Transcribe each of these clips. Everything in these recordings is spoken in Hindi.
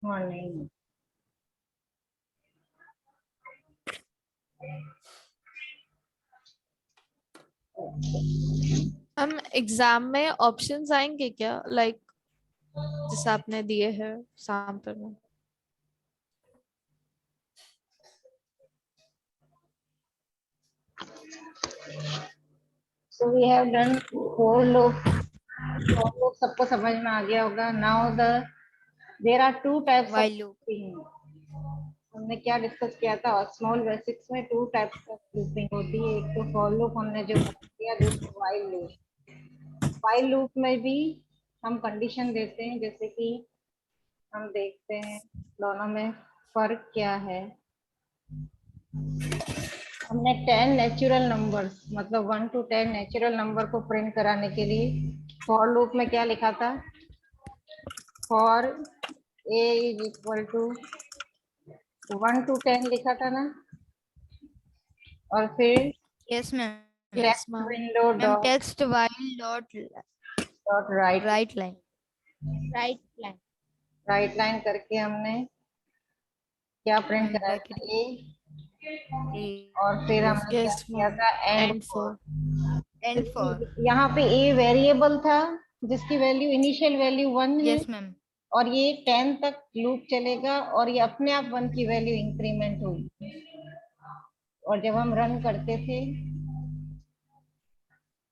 मॉर्निंग। हम एग्जाम में ऑप्शंस आएंगे क्या, लाइक जैसे आपने दिए हैं सैम्पल में? So we have done four loop सबको समझ में आ गया होगा। Now there are two types of While loop. Looping. हमने क्या डिस्कस किया था, स्मॉल बेसिक्स में टू टाइप्स ऑफ लूपिंग होती है। एक तो फॉर लूप हमने जो किया, दूसरा व्हाइल लूप। व्हाइल लूप में भी हम कंडीशन देते हैं, जैसे कि हम देखते हैं दोनों में फर्क क्या है। हमने 10 नेचुरल नंबर्स मतलब 1 to 10 नेचुरल नंबर को प्रिंट कराने के लिए फॉर लूप में क्या लिखा था, for A is equal to 1 to 10 लिखा था ना, और फिर yes ma'am. Yes, left ma'am. Window ma'am dot text while dot write write line write line करके हमने क्या प्रिंट कराया था, ब्रैकेट ए, और फिर हमने क्या Yes, किया ma'am. था, and And for. for and for. यहाँ पे ए वेरिएबल था जिसकी वैल्यू इनिशियल वैल्यू 1 है, यस मैम। और ये 10 तक लूप चलेगा और ये अपने आप 1 की वैल्यू इंक्रीमेंट होगी। और जब हम रन करते थे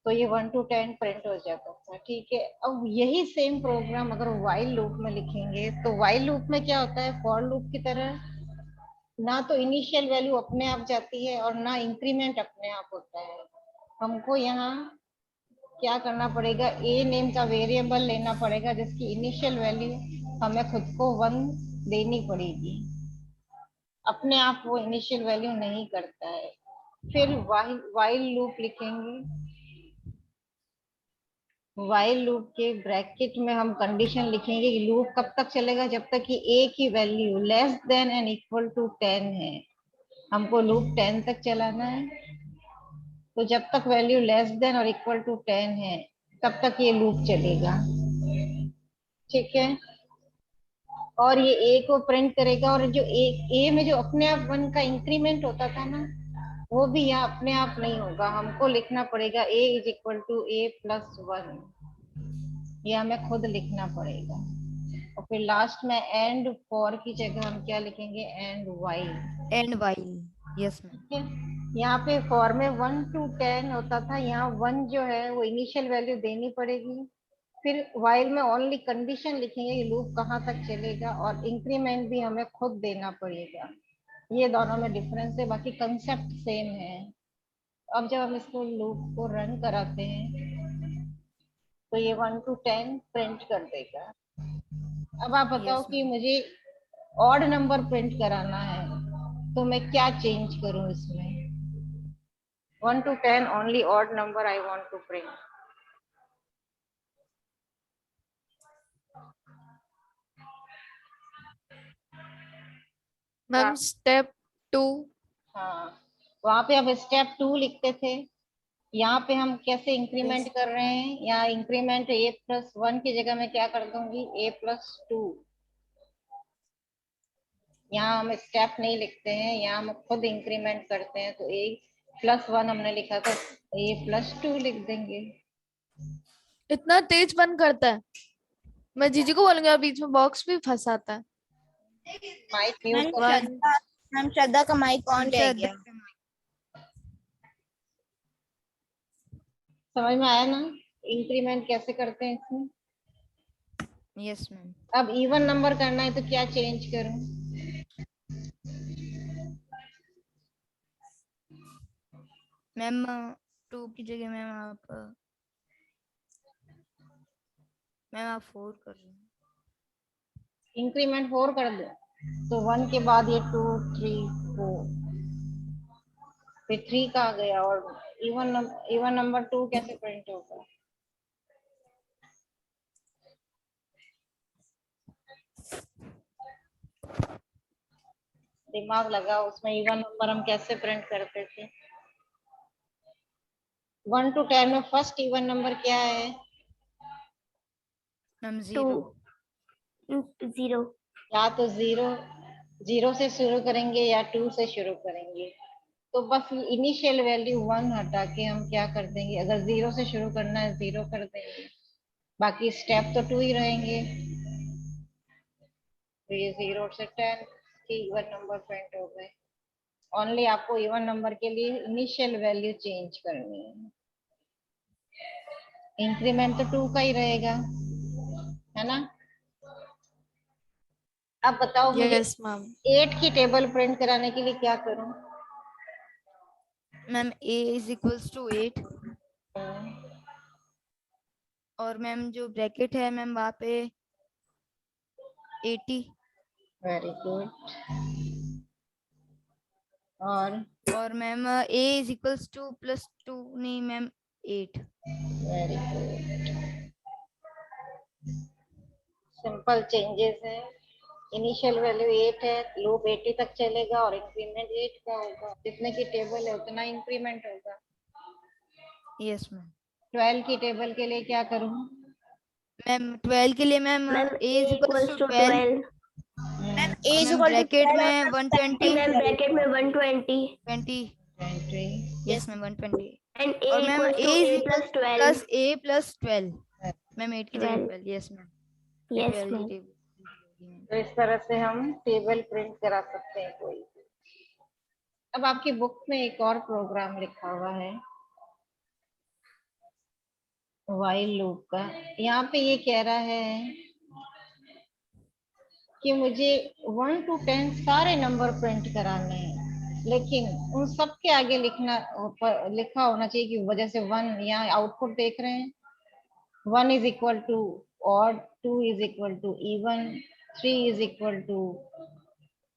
तो ये 1 to 10 प्रिंट हो जाता था। ठीक है, अब यही सेम प्रोग्राम अगर व्हाइल लूप में लिखेंगे तो व्हाइल लूप में क्या होता है, फॉर लूप की तरह ना तो इनिशियल वैल्यू अपने आप जाती है और ना इंक्रीमेंट अपने आप होता है। हमको यहाँ क्या करना पड़ेगा, ए नेम का वेरिएबल लेना पड़ेगा जिसकी इनिशियल वैल्यू हमें खुद को 1 देनी पड़ेगी। अपने आप वो इनिशियल वैल्यू नहीं करता है। फिर व्हाइल लूप लिखेंगे। व्हाइल लूप के ब्रैकेट में हम कंडीशन लिखेंगे कि लूप कब तक चलेगा, जब तक कि ए की value less than and equal to 10 है। हमको लूप 10 तक चलाना है, तो जब तक वैल्यू लेस देन और इक्वल टू 10 है तब तक ये लूप चलेगा। ठीक है, और ये ए को प्रिंट करेगा, और जो ए में जो अपने आप 1 का इंक्रीमेंट होता था ना, वो भी यहाँ अपने आप नहीं होगा। हमको लिखना पड़ेगा A is equal to A plus 1, ये हमें खुद लिखना पड़ेगा। और फिर लास्ट में एंड फॉर की जगह हम क्या लिखेंगे, and while. And while. Yes ma'am. ठीक है, यहाँ पे फॉर में 1 to 10 होता था, यहाँ 1 जो है वो इनिशियल वैल्यू देनी पड़ेगी। फिर वाइल में ओनली कंडीशन लिखेंगे कि लूप कहाँ तक चलेगा, और इंक्रीमेंट भी हमें खुद देना पड़ेगा। ये दोनों में डिफरेंस है, बाकी कंसेप्ट सेम है। अब जब हम इसको लूप को रन कराते हैं तो ये 1 to 10 प्रिंट कर देगा। अब आप बताओ यस कि मैम। मुझे ऑड नंबर प्रिंट कराना है तो मैं क्या चेंज करूं इसमें। 1 to 10 only odd number I want to print. Ma'am step 2। हाँ, वहां पे अब स्टेप 2 लिखते थे। यहाँ पे हम कैसे इंक्रीमेंट Yes. कर रहे हैं, यहाँ इंक्रीमेंट ए प्लस 1 की जगह मैं क्या कर दूंगी, ए प्लस 2। यहाँ हम स्टेप नहीं लिखते हैं, यहाँ हम खुद इंक्रीमेंट करते हैं। तो ए प्लस 1 हमने लिखा था, ए प्लस 2 लिख देंगे। इतना तेज बंद करता है, मैं जीजी को बोलूंगी, और बीच में बॉक्स भी फंसाता है। माइक म्यूट कर। वन। मैम श्रद्धा का माइक ऑन रह गया। समझ में आया ना, इंक्रीमेंट कैसे करते हैं इसमें। Yes ma'am. अब इवन नंबर करना है तो क्या चेंज करूं, मैम 2 की जगह मैम आप 4 कर रहे हैं। इंक्रीमेंट 4 कर दो तो 1 के बाद ये 2 3 4, फिर 3 का आ गया। और इवन नंबर 2 कैसे प्रिंट होगा, दिमाग लगाओ उसमें। इवन नंबर हम कैसे प्रिंट करते थे। 1 to 10 में फर्स्ट इवन नंबर क्या है, मैम 0। 0। या तो जीरो से शुरू करेंगे या 2 से शुरू करेंगे। तो बस इनिशियल वैल्यू 1 हटा के हम क्या कर देंगे, अगर 0 से शुरू करना है 0 कर देंगे, बाकी स्टेप तो 2 ही रहेंगे। तो ये 0 से 10 की इवन नंबर प्रिंट हो गए। ओनली आपको इवन नंबर के लिए इनिशियल वैल्यू चेंज करनी है। इंक्रीमेंट तो 2 का ही रहेगा, है ना। अब बताओ मुझे यस मैम। 8 की टेबल प्रिंट कराने के लिए क्या करूं। Ma'am a is equals to 8 और मैम जो ब्रैकेट है मैम वहाँ पे 80 वेरी गुड। और ma'am a is equals two plus 2 नहीं ma'am 8। Very good, simple changes है। इनिशियल वैल्यू 8 है, लूप 80 तक चलेगा और इंक्रीमेंट 8 का होगा। जितने की टेबल है उतना इंक्रीमेंट होगा। Yes ma'am. 12 की टेबल के लिए क्या करूं। मैम 12 के लिए ma'am ma'am a a is equals to equals to 12 12 और मैम ब्रैकेट में 120 मैम ब्रैकेट में 120 20 entry. Yes ma'am 120 and a और ma'am equals a two is a equal plus 12 plus a plus 12 ma'am 8 की जगह 12 12 यस मैम यस 12 की मैम। टेबल। तो इस तरह से हम टेबल प्रिंट करा सकते हैं कोई। अब आपकी बुक में एक और प्रोग्राम लिखा हुआ है व्हाइल लूप का। यहाँ पे ये कह रहा है कि मुझे 1 to 10 सारे नंबर प्रिंट कराने हैं, लेकिन उन सब के आगे लिखा होना चाहिए कि वजह से 1, यहाँ आउटपुट देख रहे हैं 1 is equal to odd, 2 is equal to even, 3 is equal to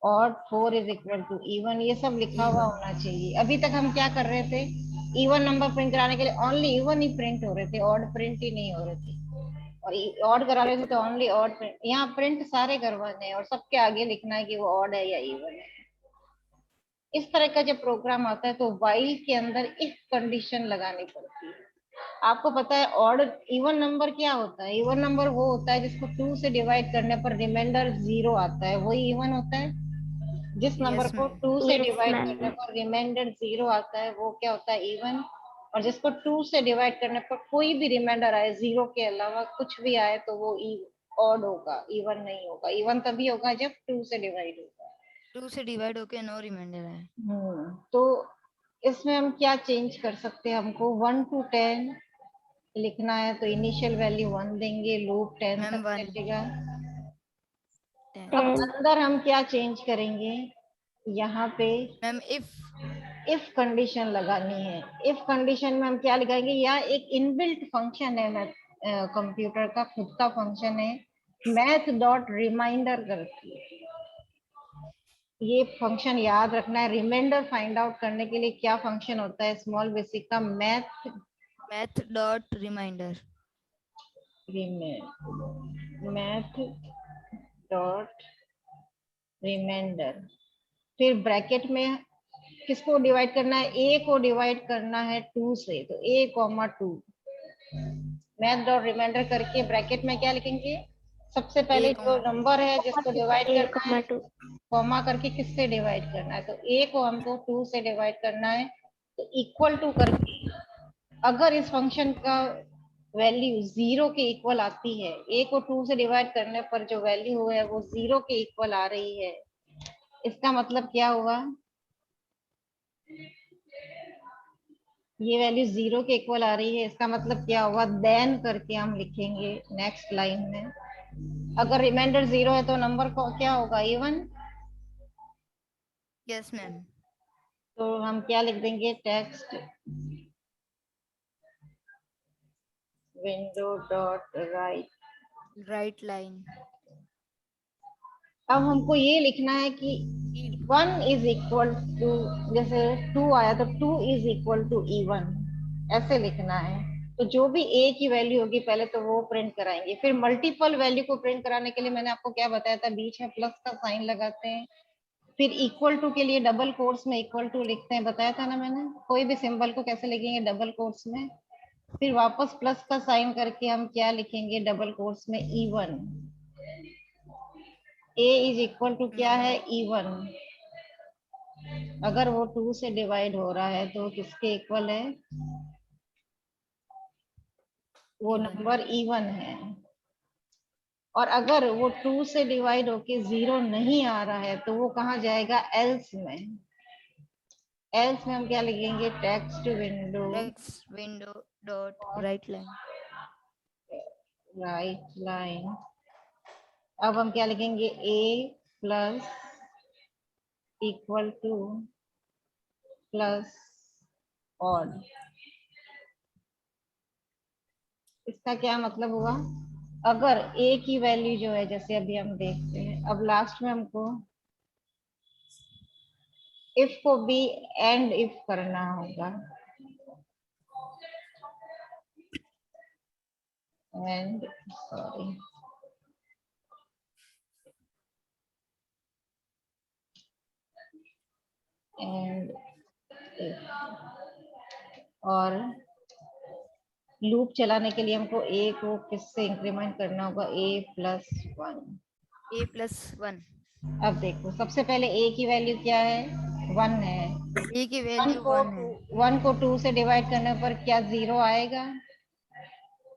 odd, 4 is equal to even, ये सब लिखा हुआ होना चाहिए। अभी तक हम क्या कर रहे थे, इवन नंबर प्रिंट कराने के लिए ओनली इवन ही प्रिंट हो रहे थे, ऑड प्रिंट ही नहीं हो रहे थे। और ऑड करा रहे थे तो ओनली ऑड प्रिंट, यहाँ प्रिंट सारे करवाने हैं और सबके आगे लिखना है कि वो ऑड है या इवन है। इस तरह का जब प्रोग्राम आता है तो व्हाइल के अंदर इफ कंडीशन लगानी पड़ती है। आपको पता है ऑड इवन नंबर क्या होता है, इवन नंबर वो होता है जिसको 2 से डिवाइड करने पर रिमाइंडर 0 आता है, वही इवन होता है। जिस नंबर यस को मैम 2 से यस डिवाइड करने मैम। पर रिमाइंडर 0 आता है वो क्या होता है, इवन। और जिसको 2 से डिवाइड करने पर कोई भी रिमाइंडर आए 0 के अलावा कुछ भी आए तो वो ऑड होगा, इवन नहीं होगा। इवन तभी होगा जब 2 से डिवाइड होगा। 2 से डिवाइड होके नो रिमाइंडर है। तो इसमें हम क्या चेंज कर सकते हैं, हमको 1 to 10 लिखना है तो इनिशियल वैल्यू 1 देंगे, लूप 10 मैम तक 1 चलेगा। 10 अब 10 अंदर हम क्या चेंज करेंगे, यहाँ पे मैम इफ कंडीशन लगानी है। इफ कंडीशन में हम क्या लगाएंगे, या एक इनबिल्ट फंक्शन है कंप्यूटर का खुद का फंक्शन है मैथ डॉट रिमाइंडर करके। ये फंक्शन याद रखना है, रिमाइंडर फाइंड आउट करने के लिए क्या फंक्शन होता है स्मॉल बेसिक का, math dot remainder math dot remainder. फिर ब्रैकेट में किसको डिवाइड करना है, ए को डिवाइड करना है 2 से, तो ए कॉमा 2 मैथ डॉट रिमाइंडर करके ब्रैकेट में क्या लिखेंगे, सबसे पहले जो नंबर है जिसको डिवाइड करना है 2 कॉमा करके किससे डिवाइड करना है, तो ए को हमको 2 से डिवाइड करना है, तो इक्वल टू करके अगर इस फंक्शन का वैल्यू 0 के इक्वल आती है, ए को 2 से डिवाइड करने पर जो वैल्यू है वो 0 के इक्वल आ रही है, इसका मतलब क्या हुआ, ये वैल्यू 0 के इक्वल आ रही है, इसका मतलब क्या हुआ, देन करके हम लिखेंगे नेक्स्ट लाइन में। अगर रिमाइंडर 0 है तो नंबर को क्या होगा, इवन। यस मैम तो हम क्या लिख देंगे, text window dot right line. अब हमको ये लिखना है कि 1 इज इक्वल टू, जैसे 2 आया तो 2 इज इक्वल टू इवन, ऐसे लिखना है। तो जो भी ए की वैल्यू होगी पहले तो वो प्रिंट कराएंगे, फिर मल्टीपल वैल्यू को प्रिंट कराने के लिए मैंने आपको क्या बताया था, बीच में प्लस का साइन लगाते हैं, फिर इक्वल टू के लिए डबल कोट्स में इक्वल टू लिखते हैं, बताया था ना मैंने, कोई भी सिंबल को कैसे लिखेंगे डबल कोट्स में, फिर वापस प्लस का साइन करके हम क्या लिखेंगे डबल कोट्स में, even. a is equal to क्या है, इवन। अगर वो 2 से डिवाइड हो रहा है तो किसके इक्वल है, वो Even. नंबर इवन है। और अगर वो 2 से डिवाइड होके 0 नहीं आ रहा है तो वो कहाँ जाएगा, एल्स में। एल्स में हम क्या लिखेंगे, text window Text window dot right line. Right line. अब हम क्या लिखेंगे, a plus equal two plus odd. इसका क्या मतलब हुआ, अगर a की वैल्यू जो है, जैसे अभी हम देखते हैं, अब लास्ट में हमको इफ को भी एंड इफ करना होगा, एंड सॉरी एंड इफ। और लूप चलाने के लिए हमको a को किससे इंक्रीमेंट करना होगा, a+1। A plus 1. अब देखो, सबसे पहले a की वैल्यू क्या है, 1 है। A की 1 वैल्यू को 1 है. 1 को 2 से डिवाइड करने पर क्या 0 आएगा,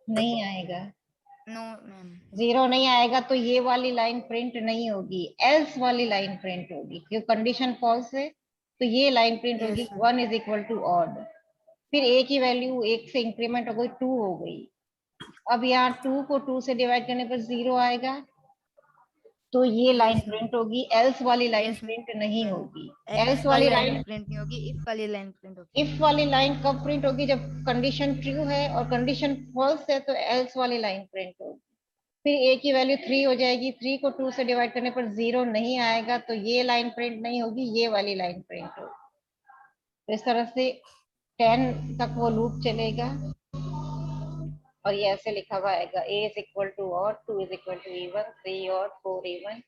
नहीं आएगा। No ma'am. 0 नहीं आएगा तो ये वाली लाइन प्रिंट नहीं होगी, एल्स वाली लाइन प्रिंट होगी, क्योंकि कंडीशन फॉल्स है तो ये लाइन प्रिंट होगी, Yes, ma'am. 1 is equal to odd. फिर a की वैल्यू 1 से इंक्रीमेंट हो गई, 2 हो गई। अब यहाँ 2 को 2 से डिवाइड करने पर 0 आएगा तो ये लाइन Yes, ma'am. प्रिंट होगी, एल्स वाली लाइन Yes, प्रिंट नहीं ma'am. होगी। Else एल्स वाली वाली लाइन, लाइन प्रिंट नहीं होगी, if वाली लाइन प्रिंट होगी. इफ वाली लाइन कब प्रिंट होगी, जब कंडीशन ट्रू है और कंडीशन फॉल्स है तो एल्स वाली लाइन प्रिंट होगी। फिर a की वैल्यू 3 हो जाएगी, 3 को 2 से डिवाइड करने पर 0 नहीं आएगा तो ये लाइन प्रिंट नहीं होगी, ये वाली लाइन प्रिंट होगी। तो इस तरह से 10 तक वो लूप चलेगा और ये ऐसे लिखा हुआ आएगा, a इज इक्वल टू और 2 इज इक्वल टू इवन, 3 और 4 इवन।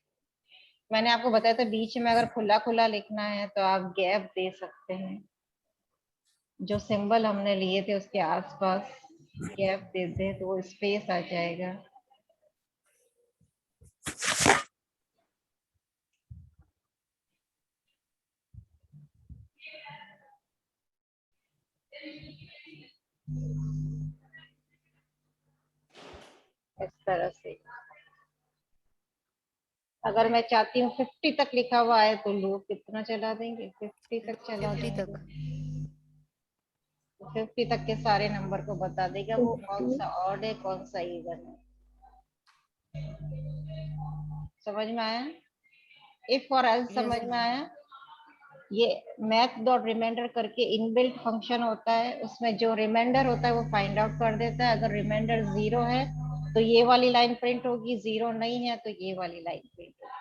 मैंने आपको बताया था बीच में अगर खुला खुला लिखना है तो आप गैप दे सकते हैं, जो सिंबल हमने लिए थे उसके आसपास गैप दे दे तो वो स्पेस आ जाएगा। इस तरह से अगर मैं चाहती हूँ 50 तक लिखा हुआ है तो लूप कितना चला देंगे, 50 तक चला 50 तक. देंगे। 50 तक के सारे नंबर को बता देगा वो कौन सा ऑड है कौन सा इवन है। समझ में आया, इफ और एल्स Yes, समझ में ma'am. आया। ये मैथ डॉट रिमाइंडर करके इनबिल्ट फंक्शन होता है, उसमें जो रिमाइंडर होता है वो फाइंड आउट कर देता है। अगर रिमाइंडर 0 है तो ये वाली लाइन प्रिंट होगी, 0 नहीं है तो ये वाली लाइन प्रिंट होगी।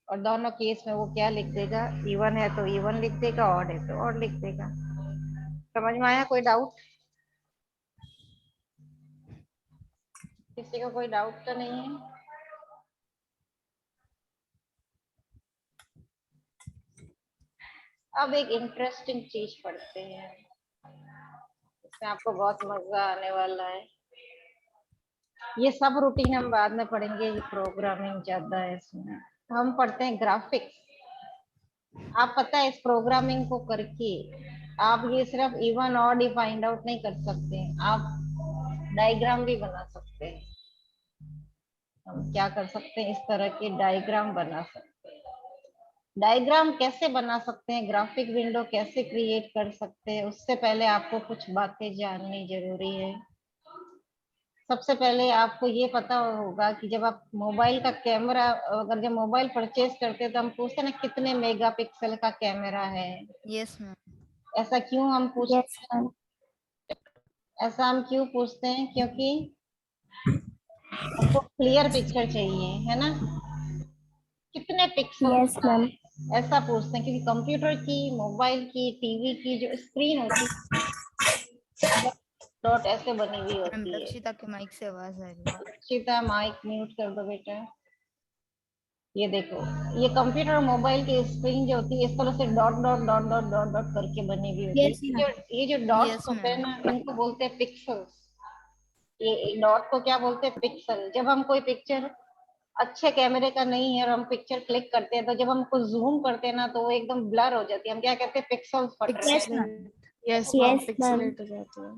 और दोनों केस में वो क्या लिख देगा, इवन है तो इवन लिख देगा, ऑड है तो ऑड लिख देगा। समझ में आया, कोई डाउट, किसी को कोई डाउट तो नहीं है। अब एक इंटरेस्टिंग चीज पढ़ते हैं, इसमें आपको बहुत मजा आने वाला है। ये सब रूटीन हम बाद में पढ़ेंगे, ये प्रोग्रामिंग ज्यादा है इसमें। हम पढ़ते हैं ग्राफिक्स। आप पता है इस प्रोग्रामिंग को करके आप ये सिर्फ इवन ऑड ही फाइंड आउट नहीं कर सकते, आप डायग्राम भी बना सकते हैं। हम क्या कर सकते हैं, इस तरह के डायग्राम बना सकते हैं। डायग्राम कैसे बना सकते हैं, ग्राफिक विंडो कैसे क्रिएट कर सकते हैं, उससे पहले आपको कुछ बातें जाननी जरूरी है। सबसे पहले आपको ये पता होगा कि जब आप मोबाइल का कैमरा, अगर जब मोबाइल परचेज करते हैं तो हम पूछते हैं ना कितने मेगापिक्सल का कैमरा है। Yes, ma'am. ऐसा क्यों हम पूछते Yes, ma'am. ऐसा हम क्यों पूछते हैं, क्योंकि हमको क्लियर पिक्चर चाहिए, है ना। कितने पिक्सल Yes, का ma'am. है, ऐसा पूछते हैं, क्योंकि कंप्यूटर की, मोबाइल की, टीवी की जो स्क्रीन होती है डॉट ऐसे बनी हुई मैम होती है। लक्षिता के माइक से आवाज आ रही है. लक्षिता माइक म्यूट कर दो बेटा। ये देखो, ये कंप्यूटर और मोबाइल की स्क्रीन जो होती है इस तरह से dot dot dot dot dot dot करके बनी हुई होती है। ये जो डॉट्स Yes, होते हैं ma'am. ना, इनको बोलते हैं पिक्सल्स। ये डॉट को क्या बोलते हैं, पिक्सल। जब हम कोई पिक्चर अच्छे कैमरे का नहीं है और हम पिक्चर क्लिक करते हैं, तो जब हम उसको जूम करते हैं ना तो वो एकदम ब्लर हो जाती है, हम क्या कहते हैं, पिक्सल्स फट रहे हैं। Yes ma'am, Yes, ma'am. Pixelate हो जाती है।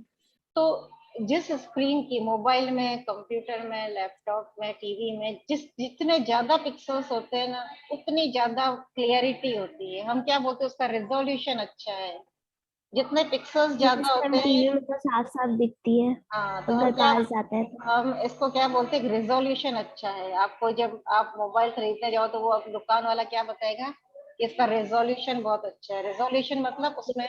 तो जिस स्क्रीन की, मोबाइल में, कंप्यूटर में, लैपटॉप में, टीवी में, जितने ज्यादा पिक्सल्स होते हैं ना उतनी ज्यादा क्लियरिटी होती है। हम क्या बोलते हैं, उसका रेजोल्यूशन अच्छा है। जितने पिक्सल्स ज्यादा Yes, होते ma'am. हैं, टीवी में तो साफ साफ दिखती है, हाँ, तो अगर हम क्या, पास जाता है तो। हम इसको क्या बोलते हैं, रिजोल्यूशन अच्छा है। आपको जब आप मोबाइल खरीदने जाओ तो वो आप दुकान वाला क्या बताएगा कि इसका रेजोल्यूशन बहुत अच्छा है। रेजोल्यूशन मतलब उसमें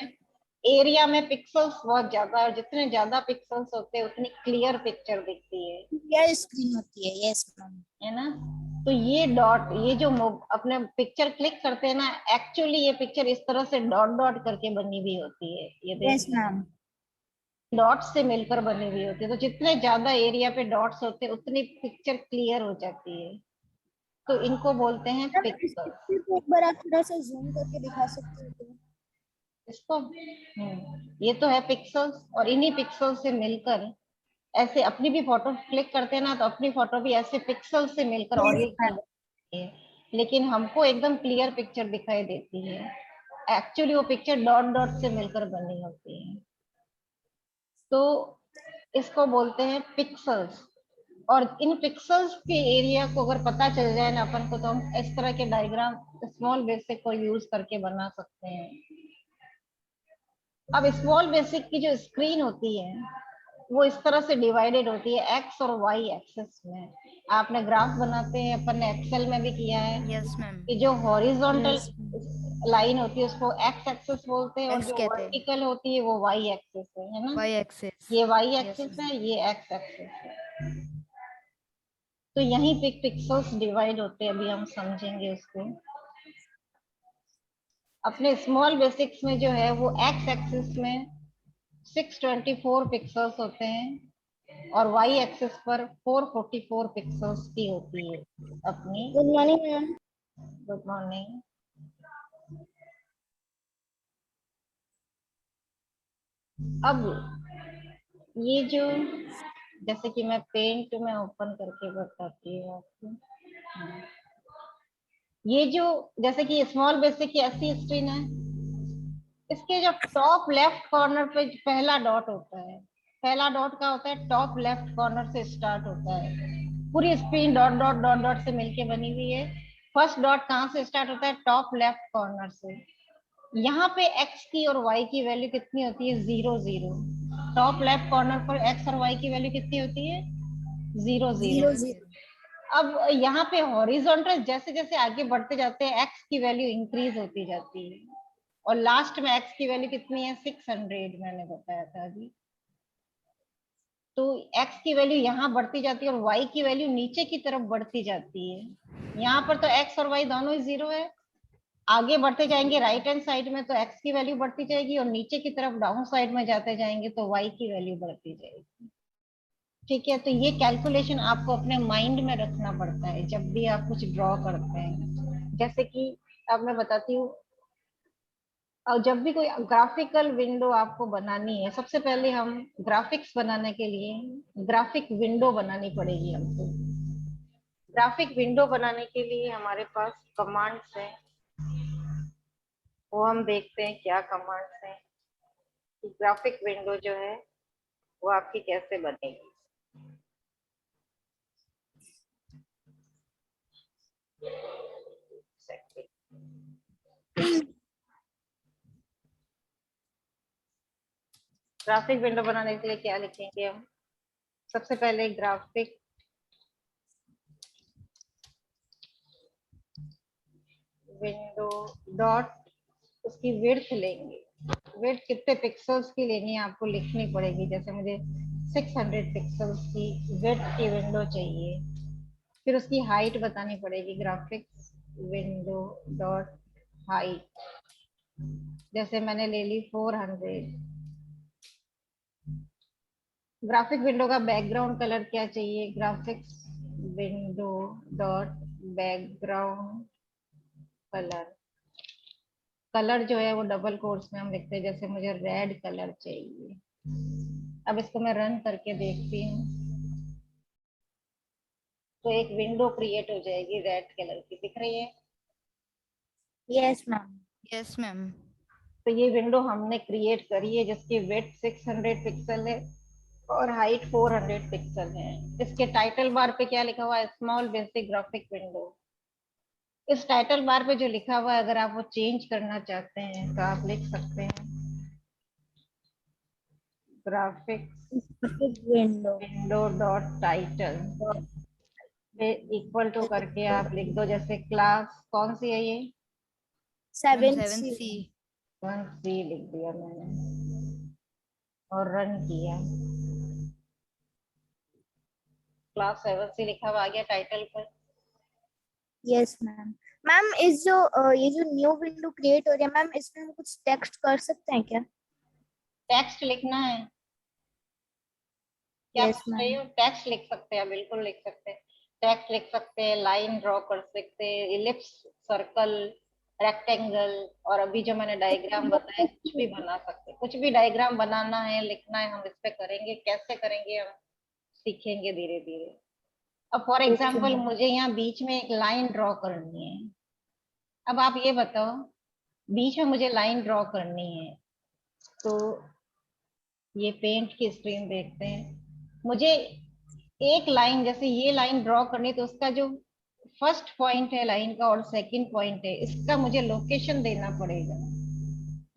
एरिया में पिक्सल्स बहुत ज्यादा है, और जितने ज्यादा पिक्सल्स होते हैं उतनी क्लियर पिक्चर दिखती है। क्लियर स्क्रीन होती है, यस मैम। है ना। तो ये डॉट, ये जो अपने पिक्चर क्लिक करते हैं ना, एक्चुअली ये पिक्चर इस तरह से डॉट डॉट करके बनी हुई होती है, ये यस देखिए, मैम। डॉट्स से मिलकर बनी हुई होती है। तो जितने ज्यादा एरिया पे डॉट्स होते हैं उतनी पिक्चर क्लियर हो जाती है। तो इनको बोलते हैं मैम इस पिक्सल। पिक्चर को एक बार आप थोड़ा सा जूम करके दिखा सकते हो तो? इसको ये तो है पिक्सल्स, और इन्हीं पिक्सल से मिलकर ऐसे अपनी भी फोटो क्लिक करते हैं ना, तो अपनी फोटो भी ऐसे पिक्सल से मिलकर यस ओरिजिनल मैम। बनती है। लेकिन हमको एकदम क्लियर पिक्चर दिखाई देती है। एक्चुअली वो पिक्चर डॉट डॉट से मिलकर बनी होती है। तो इसको बोलते हैं पिक्सल्स। और इन पिक्सल्स के एरिया को अगर पता चल जाए ना अपन को, तो हम इस तरह के डायग्राम स्मॉल बेसिक को यूज करके बना सकते हैं। अब स्मॉल बेसिक की जो स्क्रीन होती है वो इस तरह से डिवाइडेड होती है, एक्स और वाई एक्सेस में। आपने ग्राफ बनाते हैं, अपन ने एक्सेल में भी किया है, यस मैम। कि जो हॉरिजॉन्टल यस मैम। लाइन होती है उसको एक्स एक्सेस बोलते हैं, और एक्स जो कहते हैं, वर्टिकल होती है वो वाई एक्सेस है ना। Y axis. ये वाई यस एक्सेस मैम। है, ये एक्स एक्सेस है। तो यहीं पे पिक्सल्स डिवाइड होते हैं, अभी हम समझेंगे उसको। अपने स्मॉल बेसिक्स में जो है वो एक्स एक्सिस में 624 पिक्सल्स होते हैं, और वाई एक्सिस पर 444 पिक्सल्स की होती है अपनी। Good morning ma'am. Good morning. अब ये जो, जैसे कि मैं पेंट में ओपन करके बताती हूँ आपको। ये जो, जैसे कि स्मॉल बेसिक की ऐसी स्क्रीन है, इसके जो टॉप लेफ्ट कॉर्नर पे पहला डॉट होता है, पहला डॉट का होता है, टॉप लेफ्ट कॉर्नर से स्टार्ट होता है। पूरी screen dot dot dot dot से मिलके बनी हुई है। फर्स्ट डॉट कहाँ से स्टार्ट होता है, टॉप लेफ्ट कॉर्नर से। यहाँ पे एक्स की और वाई की वैल्यू कितनी होती है, 0 0। टॉप लेफ्ट कॉर्नर पर एक्स और वाई की वैल्यू कितनी होती है, 0 0। 0 0। अब यहाँ पे हॉरिजॉन्टल जैसे जैसे आगे बढ़ते जाते हैं एक्स की वैल्यू इंक्रीज होती जाती है, और लास्ट में एक्स की वैल्यू कितनी है, 600 मैंने बताया था अभी। तो एक्स की वैल्यू यहाँ बढ़ती जाती है और वाई की वैल्यू नीचे की तरफ बढ़ती जाती है। यहाँ पर तो एक्स और वाई दोनों ही 0 है। आगे बढ़ते जाएंगे राइट हैंड साइड में तो एक्स की वैल्यू बढ़ती जाएगी, और नीचे की तरफ डाउन साइड में जाते जाएंगे तो वाई की वैल्यू बढ़ती जाएगी। ठीक है, तो ये कैलकुलेशन आपको अपने माइंड में रखना पड़ता है जब भी आप कुछ ड्रॉ करते हैं। जैसे कि अब मैं बताती हूँ, और जब भी कोई ग्राफिकल विंडो आपको बनानी है, सबसे पहले हम ग्राफिक्स बनाने के लिए ग्राफिक विंडो बनानी पड़ेगी हमको। ग्राफिक विंडो बनाने के लिए हमारे पास कमांड्स हैं, वो हम देखते हैं क्या कमांड्स हैं, कि ग्राफिक विंडो जो है वो आपकी कैसे बनेगी। ग्राफिक विंडो बनाने के लिए क्या लिखेंगे हम, सबसे पहले ग्राफिक विंडो डॉट, उसकी विड्थ लेंगे। विड्थ कितने पिक्सल्स की लेनी है आपको लिखनी पड़ेगी। जैसे मुझे 600 पिक्सल्स की विड्थ की विंडो चाहिए। फिर उसकी हाइट बतानी पड़ेगी, ग्राफिक्स विंडो डॉट हाइट, जैसे मैंने ले ली 400। ग्राफिक विंडो का बैकग्राउंड कलर क्या चाहिए, graphics window dot background colour. Colour जो है वो डबल कोट्स में हम लिखते हैं, जैसे मुझे रेड कलर चाहिए। अब इसको मैं रन करके देखती हूँ। तो एक विंडो क्रिएट हो जाएगी रेड कलर की, दिख रही है? Yes ma'am. Yes ma'am. तो ये विंडो हमने क्रिएट करी है जिसकी विड्थ 600 पिक्सल है और हाइट 400 पिक्सल है। इसके टाइटल बार पे क्या लिखा हुआ है? Small basic graphic window. इस टाइटल बार पे जो लिखा हुआ है अगर आप वो चेंज करना चाहते हैं तो आप लिख सकते हैं graphic window window dot title equal to करके आप लिख दो, जैसे क्लास कौन सी है ये? 7 7 सी। सी। 1C लिख दिया मैंने और रन किया। क्लास 7C लिखा हुआ आ गया टाइटल पर। Yes ma'am. मैम इस जो ये जो न्यू विंडो क्रिएट हो रही है मैम, इसमें हम कुछ टेक्स्ट कर सकते हैं क्या? टेक्स्ट लिखना है क्या? यस पूछ रही मैम। हो? टेक्स्ट लिख सकते हैं, बिल्कुल लिख सकते हैं। टेक्स्ट लिख सकते हैं, लाइन ड्रॉ कर सकते हैं, इलिप्स, सर्कल, रेक्टेंगल, और अभी जो मैंने डायग्राम बताया कुछ भी बना सकते हैं। कुछ भी डायग्राम बनाना है, लिखना है, हम इस पे करेंगे। कैसे करेंगे हम सीखेंगे धीरे धीरे। अब फॉर एग्जाम्पल मुझे यहाँ बीच में एक लाइन ड्रॉ करनी है। अब आप ये बताओ, बीच में मुझे लाइन ड्रॉ करनी है तो ये पेंट की स्क्रीन देखते हैं। मुझे एक लाइन, जैसे ये लाइन ड्रॉ करनी, तो उसका जो फर्स्ट पॉइंट है लाइन का और सेकंड पॉइंट है, इसका मुझे लोकेशन देना पड़ेगा।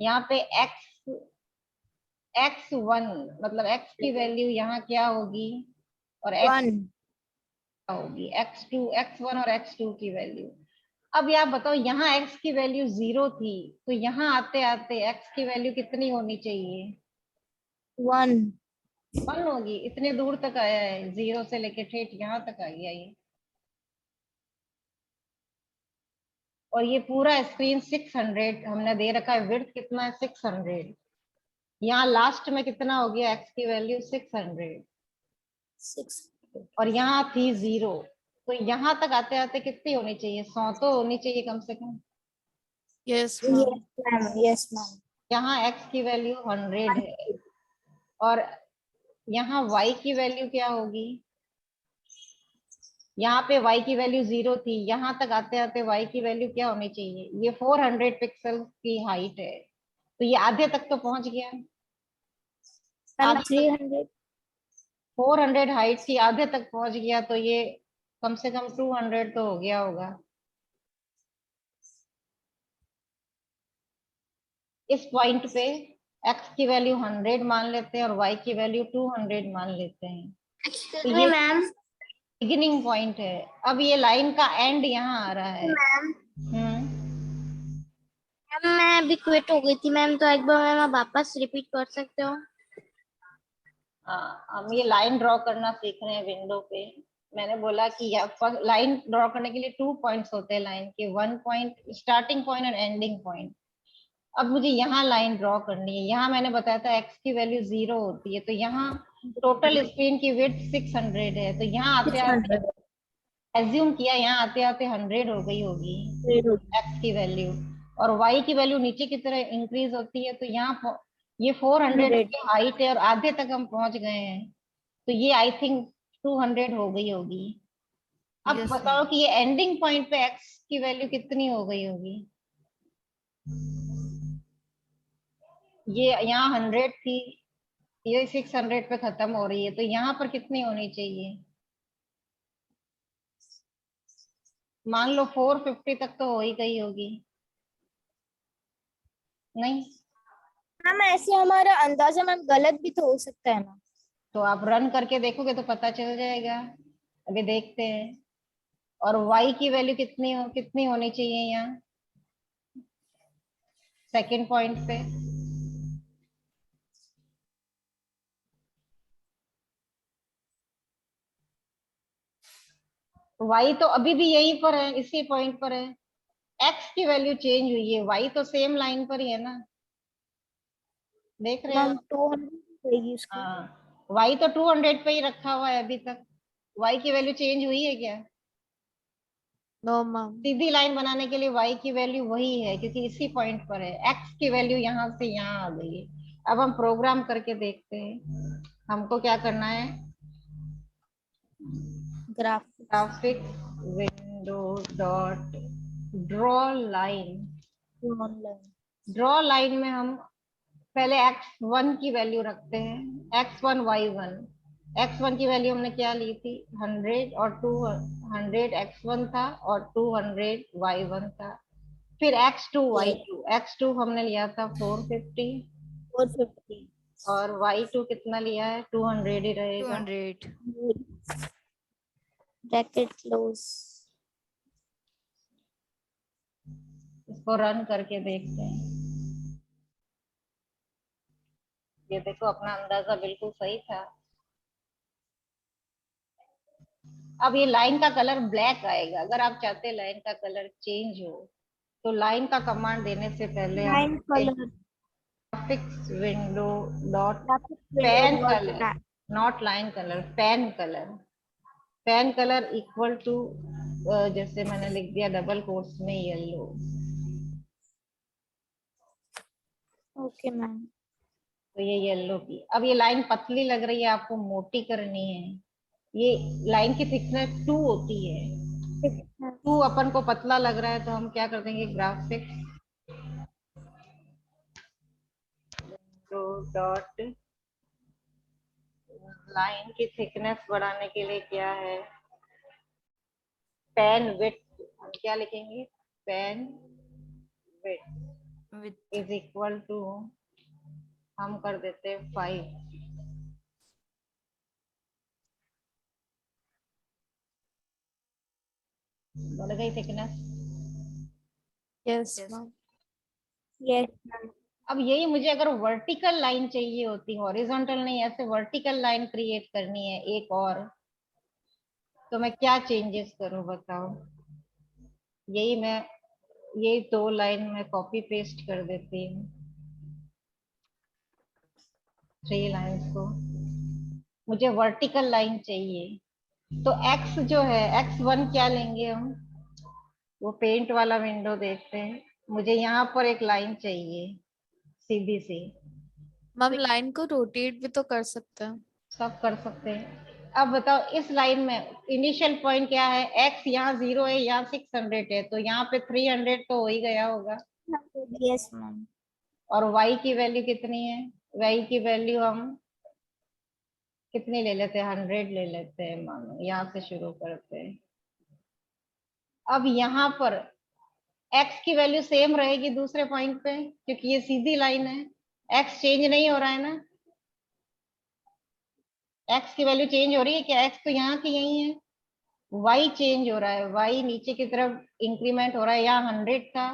यहाँ पे x1 मतलब x की वैल्यू यहाँ क्या होगी और x 1। होगी, x2 x1 और x2 की वैल्यू। अब आप बताओ, यहाँ x की वैल्यू 0 थी तो यहाँ आते आते x की वैल्यू कितनी होनी चाहिए? 1। 1 होगी। इतने दूर तक आया है, 0 से लेके ठेठ यहाँ तक आ गया ये। और ये पूरा स्क्रीन 600 हमने दे रखा है। विड्थ कितना है? 600। यहाँ लास्ट में कितना हो गया? x की वैल्यू 600 6। और यहाँ थी 0, तो यहाँ तक आते आते कितनी होनी चाहिए? 100 तो होनी चाहिए कम से कम। Yes ma'am. Yes ma'am. Yes ma'am. यहाँ x की वैल्यू 100 है और यहाँ y की वैल्यू क्या होगी? यहाँ पे y की वैल्यू 0 थी, यहाँ तक आते आते y की वैल्यू क्या होनी चाहिए? ये 400 पिक्सल की हाइट है तो ये आधे तक तो पहुंच गया। मैम आधे तक 300। 400 हाइट थी, आधे तक पहुंच गया तो ये कम से कम 200 तो हो गया होगा। इस पॉइंट पे x की वैल्यू 100 मान लेते हैं और y की वैल्यू 200 मान लेते हैं। तो ये मैम। बिगिनिंग पॉइंट है। अब ये लाइन का एंड यहाँ आ रहा है। मैम हम्म, मैं अभी क्विट हो गई थी मैम, तो एक बार मैम आप वापस रिपीट कर सकते हो? हाँ, हम ये लाइन ड्रॉ करना सीख रहे हैं विंडो पे। मैंने बोला कि लाइन ड्रॉ करने के लिए 2 पॉइंट्स होते हैं लाइन के, 1 पॉइंट स्टार्टिंग पॉइंट और एंडिंग पॉइंट। अब मुझे यहाँ लाइन ड्रॉ करनी है। यहाँ मैंने बताया था x की वैल्यू 0 होती है तो यहाँ टोटल स्क्रीन की विड्थ 600 है तो यहाँ आते आते 600। एज्यूम किया यहाँ आते आते 100 हो गई होगी x की वैल्यू। और y की वैल्यू नीचे की तरह इंक्रीज होती है तो यहाँ ये 400 की हाइट है और आधे तक हम पहुंच गए हैं तो ये आई थिंक 200 हो गई होगी। अब Yes, बताओ ma'am. कि ये एंडिंग पॉइंट पे x की वैल्यू कितनी हो गई होगी? ये यहाँ 100 थी, ये 600 पे खत्म हो रही है तो यहाँ पर कितनी होनी चाहिए? मान लो 450 तक तो हो ही गई होगी, नहीं? मैम ऐसे हमारा अंदाजा मैम गलत भी तो हो सकता है ना? तो आप रन करके देखोगे तो पता चल जाएगा। अभी देखते हैं। और y की वैल्यू कितनी होनी चाहिए यहाँ सेकंड पॉइंट पे? y तो अभी भी यहीं पर है, इसी पॉइंट पर है। x की वैल्यू चेंज हुई है, y तो सेम लाइन पर ही है ना, देख रहे हो? मैम 200 होगी उसकी। हाँ, y तो 200 पे ही रखा हुआ है अभी तक। y की वैल्यू चेंज हुई है क्या? No ma'am. सीधी लाइन बनाने के लिए y की वैल्यू वही है क्योंकि इसी पॉइंट पर है। x की वैल्यू यहाँ से यहाँ आ गई है। अब हम प्रोग्राम करके देखते हैं हमको क्या करना है। Graphic graphic window dot draw line. Draw line में हम पहले x1 की वैल्यू रखते हैं, x1 y1। x1 की वैल्यू हमने क्या ली थी 100 और 200 x1 था और 200 y1 था। फिर x2 y2, x2 हमने लिया था 450 450 और y2 कितना लिया है 200 ही रहेगा। 200. Bracket close. इसको रन करके देखते हैं। ये देखो अपना अंदाजा बिल्कुल सही था। अब ये लाइन का कलर ब्लैक आएगा। अगर आप चाहते हैं लाइन का कलर चेंज हो तो लाइन का कमांड देने से पहले हम line colour graphics window dot graphic pen window colour, not line colour, pen colour. Pen colour equal to जैसे मैंने लिख दिया डबल कोट्स में येलो। Okay ma'am. तो ये येलो की। अब ये लाइन पतली लग रही है, आपको मोटी करनी है। ये लाइन की थिकनेस 2 होती है। 2 अपन को पतला लग रहा है तो हम क्या कर देंगे ग्राफिक डॉट लाइन की थिकनेस बढ़ाने के लिए क्या है पेन विड्थ। हम क्या लिखेंगे pen width With is equal to हम कर देते हैं 5। बढ़ गई thickness. Yes yes. Ma'am. Yes ma'am. अब यही मुझे अगर वर्टिकल लाइन चाहिए होती, हॉरिजॉन्टल नहीं, ऐसे वर्टिकल लाइन क्रिएट करनी है एक और, तो मैं क्या चेंजेस करूं बताओ। यही मैं ये 2 लाइन में कॉपी पेस्ट कर देती हूँ 3 लाइंस को। मुझे वर्टिकल लाइन चाहिए तो x जो है x1 क्या लेंगे हम, वो पेंट वाला विंडो देखते हैं। मुझे यहाँ पर एक लाइन चाहिए सीधी सी। मैम तो लाइन को रोटेट भी तो कर सकते हैं। सब कर सकते हैं। अब बताओ इस लाइन में इनिशियल पॉइंट क्या है, x यहाँ 0 है, यहाँ 600 है, तो यहाँ पे 300 तो हो ही गया होगा। Yes ma'am. और y की वैल्यू कितनी है, y की वैल्यू हम कितनी ले लेते हैं 100 ले लेते हैं, मानो यहाँ से शुरू करते हैं। अब यहाँ पर x की वैल्यू सेम रहेगी दूसरे पॉइंट पे क्योंकि ये सीधी लाइन है, x चेंज नहीं हो रहा है ना। x की वैल्यू चेंज हो रही है क्या, x तो यहाँ की यही है। y चेंज हो रहा है, y नीचे की तरफ इंक्रीमेंट हो रहा है। यहाँ 100 था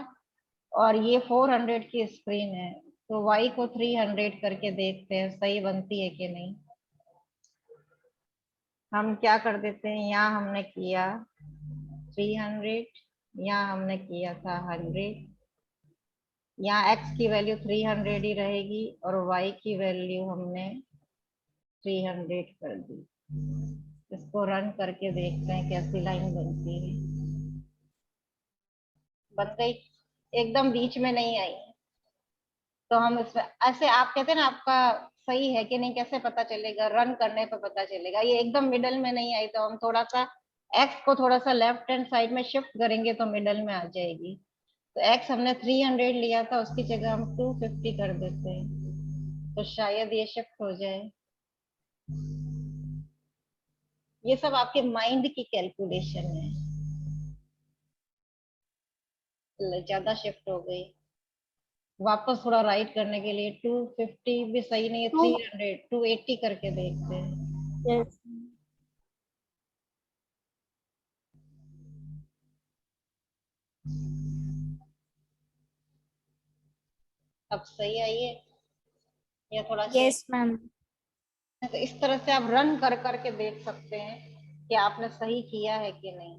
और ये 400 की स्क्रीन है, तो y को 300 करके देखते हैं सही बनती है कि नहीं। हम क्या कर देते हैं, यहाँ हमने किया 300, यहाँ हमने किया था 100। यहाँ x की वैल्यू 300 ही रहेगी और y की वैल्यू हमने 300 कर दी। इसको रन करके देखते हैं कैसी लाइन बनती है। बन गई, एकदम बीच में नहीं आई। तो हम इसमें ऐसे, आप कहते हैं ना आपका सही है कि नहीं, कैसे पता चलेगा, रन करने पे पता चलेगा। ये एकदम मिडल में नहीं आई तो हम थोड़ा सा एक्स को थोड़ा सा लेफ्ट हैंड साइड में शिफ्ट करेंगे तो मिडल में आ जाएगी। तो एक्स हमने 300 लिया था, उसकी जगह हम 250 कर देते हैं तो शायद ये शिफ्ट हो जाए। ये सब आपके माइंड की कैलकुलेशन है। ज्यादा शिफ्ट हो गई, वापस थोड़ा राइट करने के लिए 250 भी सही नहीं है, 300 280 करके देखते हैं। यस। अब सही आई है या थोड़ा चेंज। Yes ma'am. तो इस तरह से आप रन कर करके देख सकते हैं कि आपने सही किया है कि नहीं।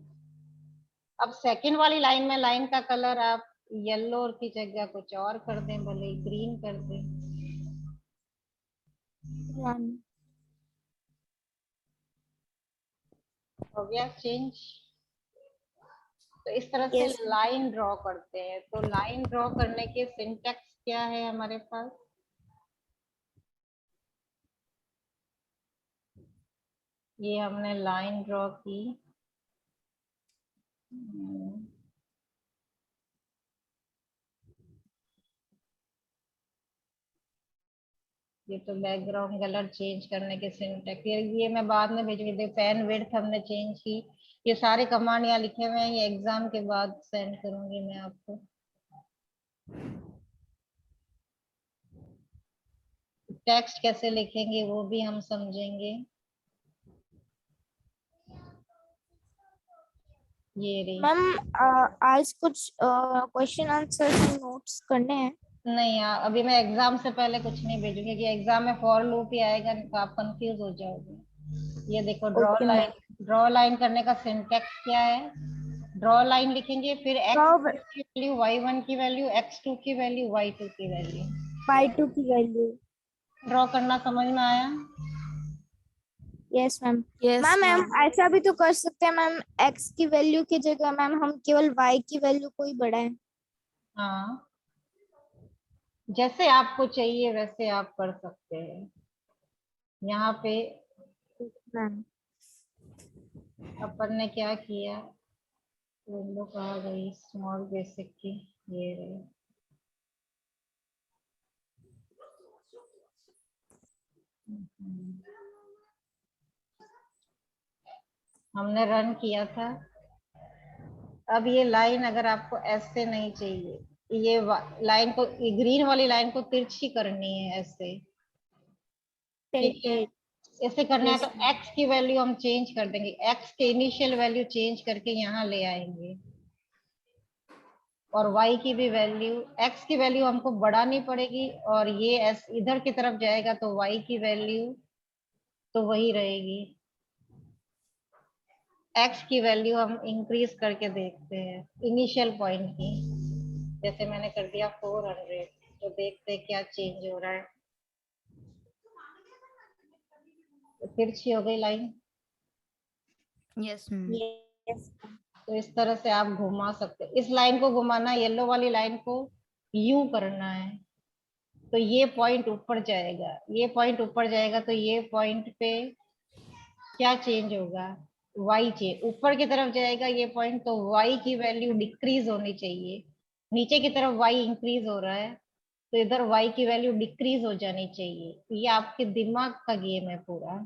अब सेकंड वाली लाइन में लाइन का कलर आप येलो की जगह कुछ और कर दें, भले ग्रीन कर दें। हो गया चेंज। तो इस तरह से यस। लाइन ड्रॉ करते हैं। तो लाइन ड्रॉ करने के सिंटेक्स क्या है हमारे पास, ये हमने लाइन ड्रॉ की ये तो बैकग्राउंड कलर चेंज करने के सिंटैक्स, ये मैं बाद में भेजूंगी। पेन विड्थ हमने चेंज की, ये सारे कमांड यहाँ लिखे हुए हैं, ये एग्जाम के बाद सेंड करूंगी मैं आपको। टेक्स्ट कैसे लिखेंगे वो भी हम समझेंगे। ये रही। मैम आज कुछ क्वेश्चन आंसर नोट्स करने हैं? नहीं यार, अभी मैं एग्जाम से पहले कुछ नहीं भेजूंगी कि एग्जाम में फॉर लूप ही आएगा, तो आप कंफ्यूज हो जाओगे। ये देखो ओके मैम। ड्रॉ लाइन करने का सिंटैक्स क्या है। ड्रॉ लाइन लिखेंगे, फिर Draw x की वैल्यू, y1 की वैल्यू, x2 की वैल्यू, y2 की वैल्यू। y2 की वैल्यू। ड्रॉ करना समझ में आया? Yes ma'am. Yes ma'am ma'am ma'am. ऐसा भी तो कर सकते हैं मैम, x की वैल्यू की जगह मैम हम केवल y की वैल्यू को ही बढ़ाएं। हाँ, जैसे आपको चाहिए वैसे आप कर सकते हैं। यहाँ पे मैम अपन ने क्या किया, विंडो कहाँ गई स्मॉल बेसिक की, ये रही। हमने रन किया था। अब ये लाइन अगर आपको ऐसे नहीं चाहिए, ये लाइन को, ग्रीन वाली लाइन को तिरछी करनी है ऐसे, ठीक है। ऐसे करना है यस तो x की वैल्यू हम चेंज कर देंगे, x के इनिशियल वैल्यू चेंज करके यहाँ ले आएंगे, और y की भी वैल्यू, x की वैल्यू हमको बढ़ानी पड़ेगी, और ये s इधर की तरफ जाएगा तो y की वैल्यू तो वही रहेगी। x की वैल्यू हम इंक्रीज करके देखते हैं इनिशियल पॉइंट की, जैसे मैंने कर दिया 400, तो देखते हैं क्या चेंज हो रहा है। तो तिरछी हो गई लाइन। Yes ma'am. यस। तो इस तरह से आप घुमा सकते हैं। इस लाइन को घुमाना, येलो वाली लाइन को यूं करना है, तो ये पॉइंट ऊपर जाएगा, ये पॉइंट ऊपर जाएगा, तो ये पॉइंट पे क्या चेंज होगा, y चेंज ऊपर की तरफ जाएगा ये पॉइंट, तो y की वैल्यू डिक्रीज होनी चाहिए। नीचे की तरफ y इंक्रीज हो रहा है, तो इधर y की वैल्यू डिक्रीज हो जानी चाहिए। ये आपके दिमाग का गेम है पूरा।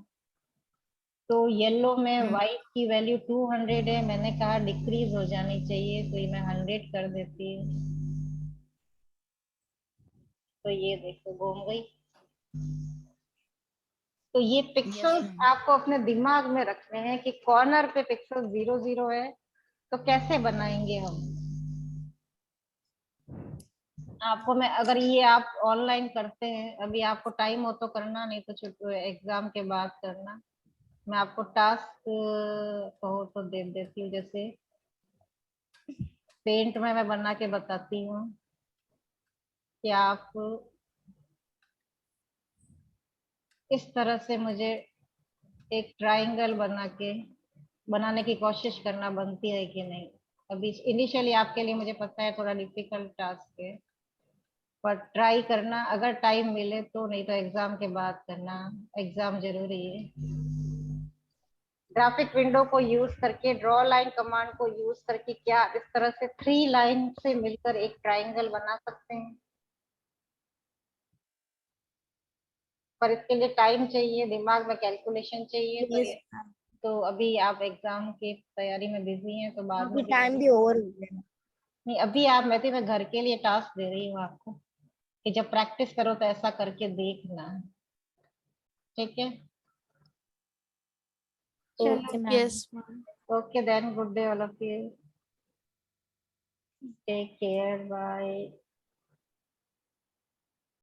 तो येलो में y की वैल्यू 200 है, मैंने कहा डिक्रीज हो जानी चाहिए, तो ये मैं 100 कर देती हूँ। तो ये देखो घूम गई। तो ये यस पिक्सल्स मैम। आपको अपने दिमाग में रखने हैं कि कॉर्नर पे पिक्सल 0 0 है, तो कैसे बनाएंगे हम। आपको मैं, अगर ये आप ऑनलाइन करते हैं, अभी आपको टाइम हो तो करना, नहीं तो एग्जाम के बाद करना। मैं आपको टास्क कहो तो दे देती हूँ, जैसे पेंट में मैं बना के बताती हूँ कि आप इस तरह से मुझे एक ट्रायंगल बनाने की कोशिश करना बनती है कि नहीं। अभी इनिशियली आपके लिए मुझे पता है थोड़ा डिफिकल्ट टास्क है, पर ट्राई करना अगर टाइम मिले तो, नहीं तो एग्जाम के बाद करना, एग्जाम जरूरी है। ग्राफिक विंडो को यूज करके, ड्रॉ लाइन कमांड को यूज करके, क्या इस तरह से 3 लाइन से मिलकर एक ट्राइंगल बना सकते हैं, पर इसके लिए टाइम चाहिए, दिमाग में कैलकुलेशन चाहिए। तो यस ये, तो अभी आप एग्जाम की तैयारी में बिजी हैं, तो बाद अभी में टाइम भी ओवर हो गया। नहीं, अभी आप, मैं घर के लिए टास्क दे रही हूँ आपको कि जब प्रैक्टिस करो तो ऐसा करके देखना, ठीक है। ओके चलो, ma'am. Yes ma'am. Okay then, good day all of you, take care, bye.